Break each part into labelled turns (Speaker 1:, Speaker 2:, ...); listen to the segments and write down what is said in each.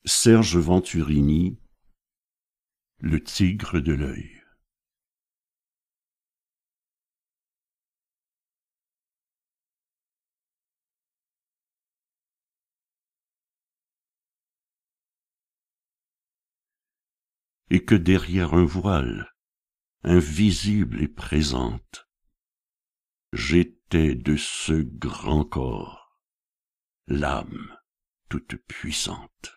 Speaker 1: Serge Venturini, Le tigre de l'œil. Et que derrière un voile, invisible et présente, j'étais de ce grand corps, l'âme toute puissante.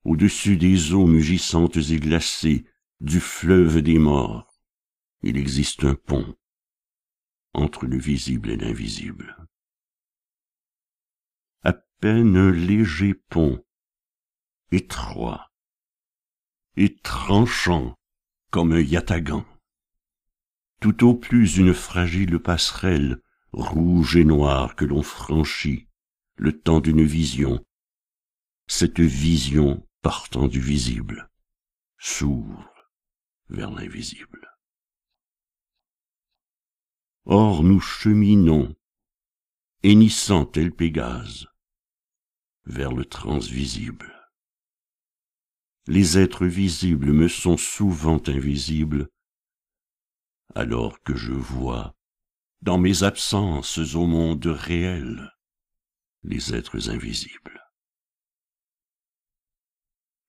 Speaker 1: Au-dessus des eaux mugissantes et glacées du fleuve des morts, il existe un pont entre le visible et l'invisible. À peine un léger pont, étroit et tranchant comme un yatagan. Tout au plus une fragile passerelle rouge et noire que l'on franchit le temps d'une vision, cette vision partant du visible s'ouvre vers l'invisible. Or nous cheminons, hennissant tel Pégase, vers le transvisible. Les êtres visibles me sont souvent invisibles, alors que je vois, dans mes absences au monde réel, les êtres invisibles.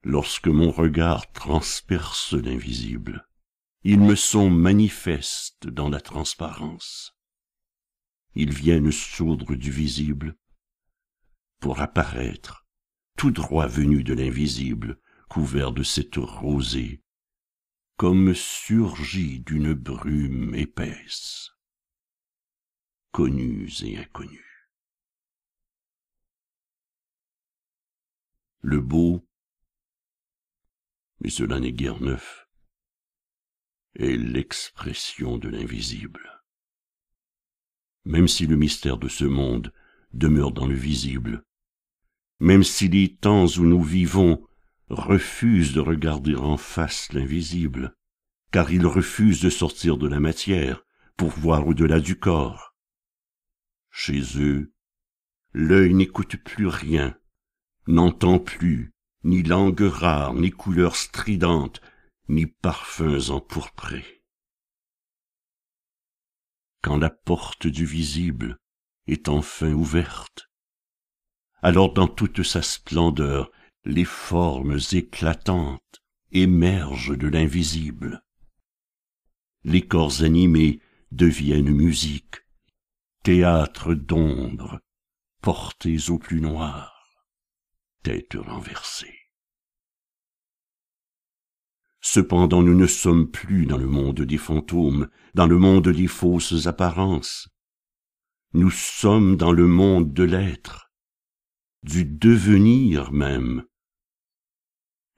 Speaker 1: Lorsque mon regard transperce l'invisible, ils me sont manifestes dans la transparence. Ils viennent sourdre du visible pour apparaître, tout droit venus de l'invisible, couverts de cette rosée, comme surgis d'une brume épaisse, connus et inconnus. Le beau, mais cela n'est guère neuf, est l'expression de l'invisible. Même si le mystère de ce monde demeure dans le visible, même si les temps où nous vivons refusent de regarder en face l'invisible, car ils refusent de sortir de la matière pour voir au-delà du corps. Chez eux, l'œil n'écoute plus rien, n'entend plus, ni langue rare, ni couleurs stridentes, ni parfums empourprés. Quand la porte du visible est enfin ouverte, alors dans toute sa splendeur, les formes éclatantes émergent de l'invisible. Les corps animés deviennent musique, théâtre d'ombre, portés au plus noir, tête renversée. Cependant nous ne sommes plus dans le monde des fantômes, dans le monde des fausses apparences. Nous sommes dans le monde de l'être, du devenir même,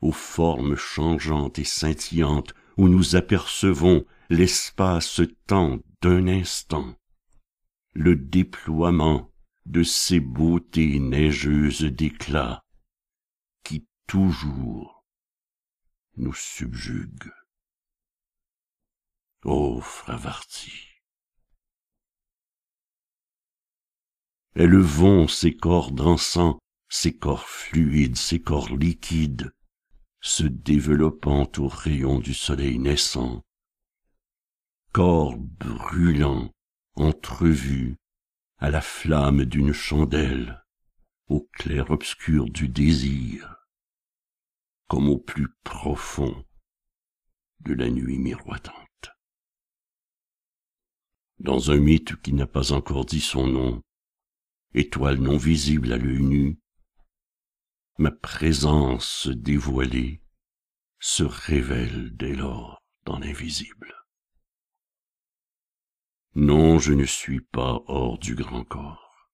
Speaker 1: aux formes changeantes et scintillantes où nous apercevons l'espace-temps d'un instant, le déploiement de ces beautés neigeuses d'éclat qui toujours nous subjuguent. Ô Fravarti! Élevons ces corps dansants, ces corps fluides, ces corps liquides, se développant aux rayons du soleil naissant, corps brûlants, entrevus à la flamme d'une chandelle, au clair-obscur du désir, comme au plus profond de la nuit miroitante. Dans un mythe qui n'a pas encore dit son nom, étoile non visible à l'œil nu, ma présence dévoilée se révèle dès lors dans l'invisible. Non, je ne suis pas hors du grand corps,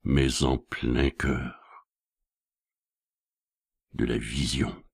Speaker 1: mais en plein cœur de la vision.